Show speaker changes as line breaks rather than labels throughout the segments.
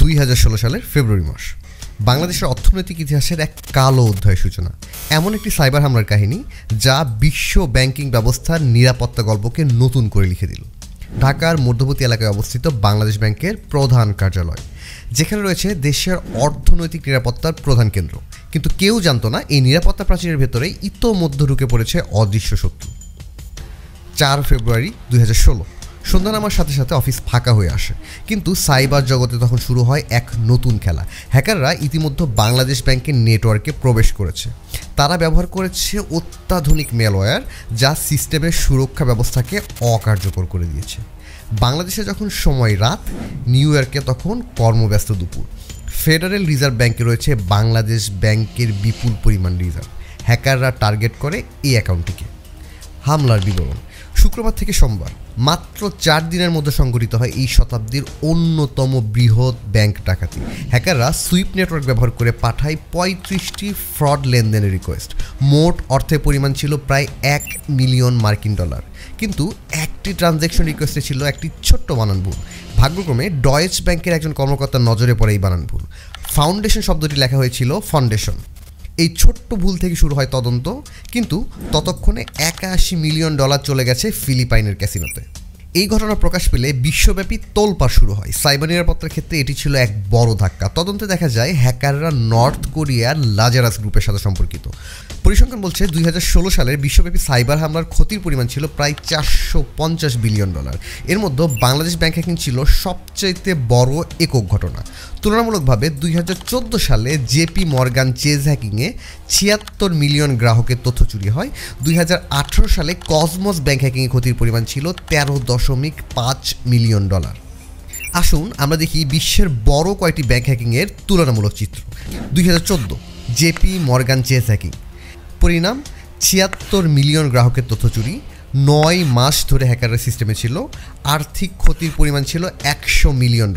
2016 সালের ফেব্রুয়ারি মাস বাংলাদেশের অর্থনৈতিক ইতিহাসের এক কালো অধ্যায়ের সূচনা। এমন একটি সাইবার হামলার কাহিনী যা বিশ্ব ব্যাংকিং ব্যবস্থার নিরাপত্তা গল্পকে নতুন করে লিখে দিল। ঢাকার মধ্যবর্তী এলাকায় অবস্থিত বাংলাদেশ ব্যাংকের প্রধান কার্যালয়, যেখানে রয়েছে দেশের অর্থনৈতিক নিরাপত্তার প্রধান কেন্দ্র। কিন্তু কেউ জানতো না এই নিরাপত্তা প্রাচীরের ভেতরে ইতোমধ্যে ঢুকে পড়েছে অদৃশ্য শত্রু। 4 ফেব্রুয়ারি 2016 সন্ধ্যা নামার সাথে সাথে অফিস ফাঁকা হয়ে আসে, কিন্তু সাইবার জগতে তখন শুরু হয় এক নতুন খেলা। হ্যাকাররা ইতিমধ্যে বাংলাদেশ ব্যাংকের নেটওয়ার্কে প্রবেশ করেছে। তারা ব্যবহার করেছে অত্যাধুনিক ম্যালওয়্যার, যা সিস্টেমের সুরক্ষা ব্যবস্থাকে অকার্যকর করে দিয়েছে। বাংলাদেশে যখন সময় রাত, নিউ ইয়র্কে তখন কর্মব্যস্ত দুপুর। ফেডারেল রিজার্ভ ব্যাংকে রয়েছে বাংলাদেশ ব্যাংকের বিপুল পরিমাণ রিজার্ভ। হ্যাকাররা টার্গেট করে এই অ্যাকাউন্টটিকে। হামলার বিবরণ: শুক্রবার থেকে সোমবার মাত্র 4 দিনের মধ্যে সংঘটিত হয় এই শতাব্দীর অন্যতম বৃহৎ ব্যাংক ডাকাতি। হ্যাকাররা সুইপ নেটওয়ার্ক ব্যবহার করে পাঠায় 35টি ফ্রড লেনদেনের রিকোয়েস্ট। মোট অর্থের পরিমাণ ছিল প্রায় $1 মিলিয়ন। কিন্তু একটি ট্রানজ্যাকশন রিকোয়েস্টে ছিল একটি ছোট্ট বানান ভুল। ভাগ্যক্রমে ডয়েচ ব্যাংকের একজন কর্মকর্তার নজরে পড়ে এই বানান ভুল। ফাউন্ডেশন শব্দটি লেখা হয়েছিল ফাউন্ডেশন। এই ছোট্ট ভুল থেকে শুরু হয় তদন্ত, কিন্তু ততক্ষণে $81 মিলিয়ন চলে গেছে ফিলিপাইনের ক্যাসিনোতে। এই ঘটনা প্রকাশ পেলে বিশ্বব্যাপী তোলপাড় শুরু হয়। সাইবার নিরাপত্তার ক্ষেত্রে এটি ছিল এক বড় ধাক্কা। তদন্তে দেখা যায় হ্যাকাররা নর্থ কোরিয়ার লাজারাস গ্রুপের সাথে সম্পর্কিত। পরিসংখ্যান বলছে 2016 সালের বিশ্বব্যাপী সাইবার হামলার ক্ষতির পরিমাণ ছিল প্রায় $450 বিলিয়ন। এর মধ্যে বাংলাদেশ ব্যাংক হ্যাকিং ছিল সবচাইতে বড় একক ঘটনা। তুলনামূলকভাবে 2014 সালে জেপি মর্গান চেজ হ্যাকিংয়ে 76 মিলিয়ন গ্রাহকের তথ্য চুরি হয়। 2018 সালে কসমস ব্যাংক হ্যাকিংয়ে ক্ষতির পরিমাণ ছিল $13.5 মিলিয়ন। আসুন আমরা দেখি বিশ্বের বড় কয়েকটি ব্যাংক হ্যাকিংয়ের তুলনামূলক চিত্র। 2014 জেপি মর্গান চেজ হ্যাকিং, পরিণাম 76 মিলিয়ন গ্রাহকের তথ্য চুরি, 9 মাস ধরে হ্যাকারের সিস্টেমে ছিল, আর্থিক ক্ষতির পরিমাণ ছিল $100 মিলিয়ন।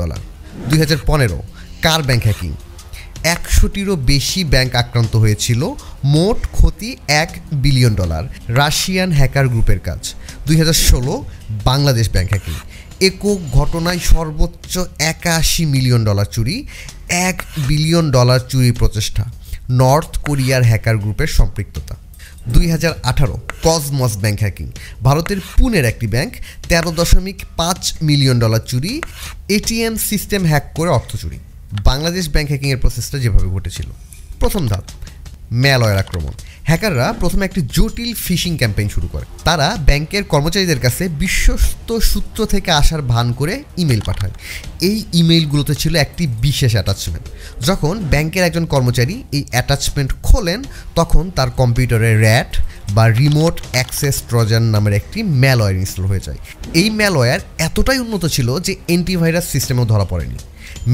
2015 কার ব্যাংক হ্যাকিং, 100টিরও বেশি ব্যাংক আক্রান্ত হয়েছিল, মোট ক্ষতি $1 বিলিয়ন। রাশিয়ান হ্যাকার গ্রুপের কাজ। 2016 বাংলাদেশ ব্যাংক হ্যাকিং, একক ঘটনায় সর্বোচ্চ $81 মিলিয়ন চুরি, $1 বিলিয়ন চুরির প্রচেষ্টা, নর্থ কোরিয়ার হ্যাকার গ্রুপের সম্পৃক্ততা। 2018 কসমস ব্যাংক হ্যাকিং, ভারতের পুনের একটি ব্যাংক, $13.5 মিলিয়ন চুরি, এটিএম সিস্টেম হ্যাক করে অর্থ চুরি। বাংলাদেশ ব্যাংক হ্যাকিংয়ের প্রসেসটা যেভাবে ঘটেছিল: প্রথম ধাপ ম্যালওয়্যার আক্রমণ। হ্যাকাররা প্রথমে একটি জটিল ফিশিং ক্যাম্পেইন শুরু করে। তারা ব্যাংকের কর্মচারীদের কাছে বিশ্বস্ত সূত্র থেকে আসার ভান করে ইমেল পাঠায়। এই ইমেইলগুলোতে ছিল একটি বিশেষ অ্যাটাচমেন্ট। যখন ব্যাংকের একজন কর্মচারী এই অ্যাটাচমেন্ট খোলেন, তখন তার কম্পিউটারে র্যাট বা রিমোট অ্যাক্সেস ট্রোজান নামের একটি ম্যালওয়্যার ইনস্টল হয়ে যায়। এই ম্যালওয়্যার এতটাই উন্নত ছিল যে অ্যান্টিভাইরাস সিস্টেমেও ধরা পড়েনি।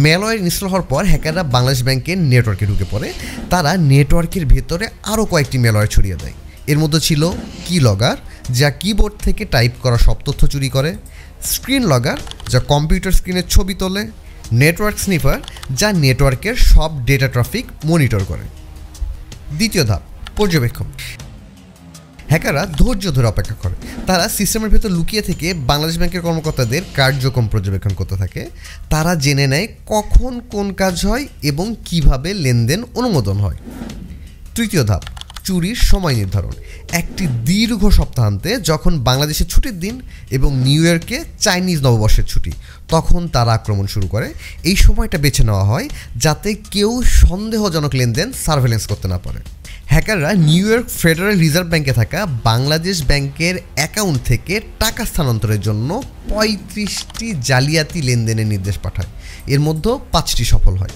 ম্যালওয়্যার ইনস্টল হওয়ার পর হ্যাকাররা বাংলাদেশ ব্যাংকের নেটওয়ার্কে ঢুকে পড়ে। তারা নেটওয়ার্কের ভেতরে আরও কয়েকটি ম্যালওয়্যার ছড়িয়ে দেয়। এর মধ্যে ছিল কি লগার, যা কিবোর্ড থেকে টাইপ করা সব তথ্য চুরি করে, স্ক্রিন লগার, যা কম্পিউটার স্ক্রিনের ছবি তোলে, নেটওয়ার্ক স্নিফার, যা নেটওয়ার্কের সব ডেটা ট্রাফিক মনিটর করে। দ্বিতীয় ধাপ পর্যবেক্ষণ। হ্যাকাররা ধৈর্য ধরে অপেক্ষা করে। তারা সিস্টেমের ভেতর লুকিয়ে থেকে বাংলাদেশ ব্যাংকের কর্মকর্তাদের কার্যক্রম পর্যবেক্ষণ করতে থাকে। তারা জেনে নেয় কখন কোন কাজ হয় এবং কিভাবে লেনদেন অনুমোদন হয়। তৃতীয় ধাপ চুরির সময় নির্ধারণ। একটি দীর্ঘ সপ্তাহান্তে যখন বাংলাদেশের ছুটির দিন এবং নিউ ইয়র্কে চাইনিজ নববর্ষের ছুটি, তখন তারা আক্রমণ শুরু করে। এই সময়টা বেছে নেওয়া হয় যাতে কেউ সন্দেহজনক লেনদেন সার্ভেলেন্স করতে না পারে। হ্যাকাররা নিউ ইয়র্ক ফেডারেল রিজার্ভ ব্যাংকে থাকা বাংলাদেশ ব্যাংকের অ্যাকাউন্ট থেকে টাকা স্থানান্তরের জন্য 35টি জালিয়াতি লেনদেনের নির্দেশ পাঠায়। এর মধ্যে 5টি সফল হয়।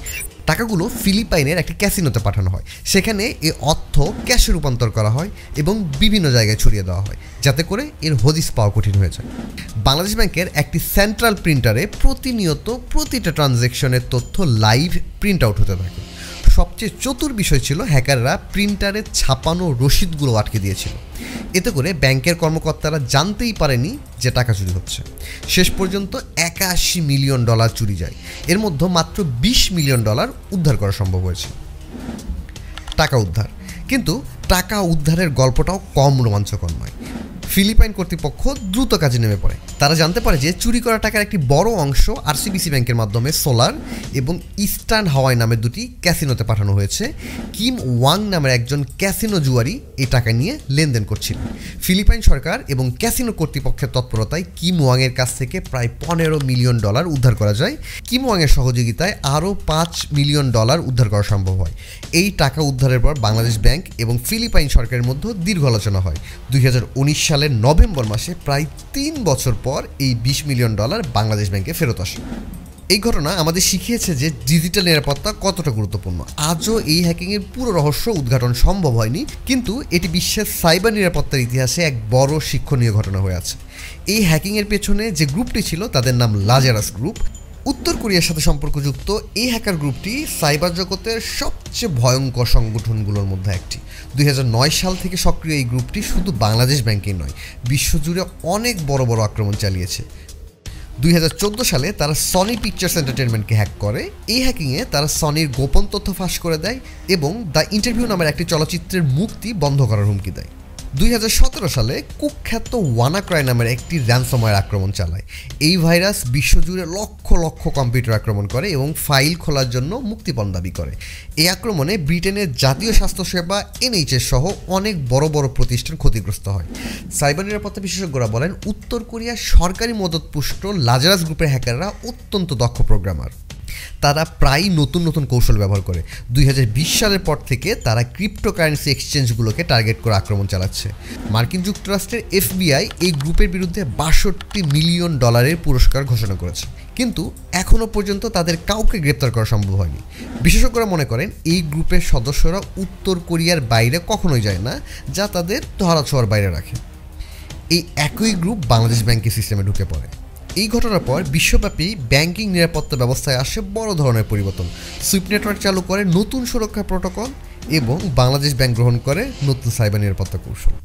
টাকাগুলো ফিলিপাইনের একটি ক্যাসিনোতে পাঠানো হয়। সেখানে এ অর্থ ক্যাশে রূপান্তর করা হয় এবং বিভিন্ন জায়গায় ছড়িয়ে দেওয়া হয়, যাতে করে এর হদিস পাওয়া কঠিন হয়ে যায়। বাংলাদেশ ব্যাংকের একটি সেন্ট্রাল প্রিন্টারে প্রতিনিয়ত প্রতিটা ট্রানজ্যাকশনের তথ্য লাইভ প্রিন্ট আউট হতে থাকে। সবচেয়ে চতুর বিষয় ছিল হ্যাকাররা প্রিন্টারে ছাপানো রসিদগুলো আটকে দিয়েছিল। এতে করে ব্যাংকের কর্মকর্তারা জানতেই পারেনি যে টাকা চুরি হচ্ছে। শেষ পর্যন্ত $81 মিলিয়ন চুরি যায়। এর মধ্যে মাত্র $20 মিলিয়ন উদ্ধার করা সম্ভব হয়েছে। টাকা উদ্ধার। কিন্তু টাকা উদ্ধারের গল্পটাও কম রোমাঞ্চকর নয়। ফিলিপাইন কর্তৃপক্ষ দ্রুত কাজে নেমে পড়ে। তারা জানতে পারে যে চুরি করা টাকার একটি বড় অংশ আরসিবিসি ব্যাংকের মাধ্যমে সোলার এবং ইস্টার্ন হাওয়াই নামের দুটি ক্যাসিনোতে পাঠানো হয়েছে। কিম ওয়াং নামের একজন ক্যাসিনো জুয়ারি এই টাকা নিয়ে লেনদেন করছিলেন। ফিলিপাইন সরকার এবং ক্যাসিনো কর্তৃপক্ষের তৎপরতায় কিম ওয়াংয়ের কাছ থেকে প্রায় $15 মিলিয়ন উদ্ধার করা যায়। কিম ওয়াংয়ের সহযোগিতায় আরও $5 মিলিয়ন উদ্ধার করা সম্ভব হয়। এই টাকা উদ্ধারের পর বাংলাদেশ ব্যাংক এবং ফিলিপাইন সরকারের মধ্যে দীর্ঘ আলোচনা হয়। 2019 সালের নভেম্বর মাসে প্রায় 3 বছর পর এই $20 মিলিয়ন বাংলাদেশ ব্যাংকে ফেরত আসে। এই ঘটনা আমাদের শিখিয়েছে যে ডিজিটাল নিরাপত্তা কতটা গুরুত্বপূর্ণ। আজও এই হ্যাকিংয়ের পুরো রহস্য উদ্ঘাটন সম্ভব হয়নি, কিন্তু এটি বিশ্বের সাইবার নিরাপত্তার ইতিহাসে এক বড় শিক্ষণীয় ঘটনা হয়ে আছে। এই হ্যাকিংয়ের পেছনে যে গ্রুপটি ছিল তাদের নাম লাজারাস গ্রুপ। উত্তর কোরিয়ার সাথে সম্পর্কযুক্ত এই হ্যাকার গ্রুপটি সাইবার জগতের সবচেয়ে ভয়ঙ্কর সংগঠনগুলোর মধ্যে একটি। 2009 সাল থেকে সক্রিয় এই গ্রুপটি শুধু বাংলাদেশ ব্যাংকেই নয়, বিশ্বজুড়ে অনেক বড় বড় আক্রমণ চালিয়েছে। 2014 সালে তারা সনি পিকচার্স এন্টারটেনমেন্টকে হ্যাক করে। এই হ্যাকিংয়ে তারা সনির গোপন তথ্য ফাঁস করে দেয় এবং দ্য ইন্টারভিউ নামের একটি চলচ্চিত্রের মুক্তি বন্ধ করার হুমকি দেয়। 2017 সালে কুখ্যাত ওয়ানাক্রাই নামের একটি র্যানসমওয়্যার আক্রমণ চালায়। এই ভাইরাস বিশ্বজুড়ে লক্ষ লক্ষ কম্পিউটার আক্রমণ করে এবং ফাইল খোলার জন্য মুক্তিপণ দাবি করে। এই আক্রমণে ব্রিটেনের জাতীয় স্বাস্থ্যসেবা NHS সহ অনেক বড় বড় প্রতিষ্ঠান ক্ষতিগ্রস্ত হয়। সাইবার নিরাপত্তা বিশেষজ্ঞরা বলেন, উত্তর কোরিয়ার সরকারি মদতপুষ্ট লাজারাস গ্রুপের হ্যাকাররা অত্যন্ত দক্ষ প্রোগ্রামার। তারা প্রায়ই নতুন নতুন কৌশল ব্যবহার করে। 2020 সালের পর থেকে তারা ক্রিপ্টোকারেন্সি এক্সচেঞ্জগুলোকে টার্গেট করে আক্রমণ চালাচ্ছে। মার্কিন যুক্তরাষ্ট্রের FBI এই গ্রুপের বিরুদ্ধে $62 মিলিয়ন পুরস্কার ঘোষণা করেছে, কিন্তু এখনও পর্যন্ত তাদের কাউকে গ্রেপ্তার করা সম্ভব হয়নি। বিশেষজ্ঞরা মনে করেন এই গ্রুপের সদস্যরা উত্তর কোরিয়ার বাইরে কখনোই যায় না, যা তাদের ধরাছোঁয়ার বাইরে রাখে। এই একই গ্রুপ বাংলাদেশ ব্যাংকের সিস্টেমে ঢুকে পড়ে। এই ঘটনার পর বিশ্বব্যাপী ব্যাংকিং নিরাপত্তা ব্যবস্থায় আসে বড় ধরনের পরিবর্তন। সুইফট নেটওয়ার্ক চালু করে নতুন সুরক্ষা প্রোটোকল এবং বাংলাদেশ ব্যাংক গ্রহণ করে নতুন সাইবার নিরাপত্তা কৌশল।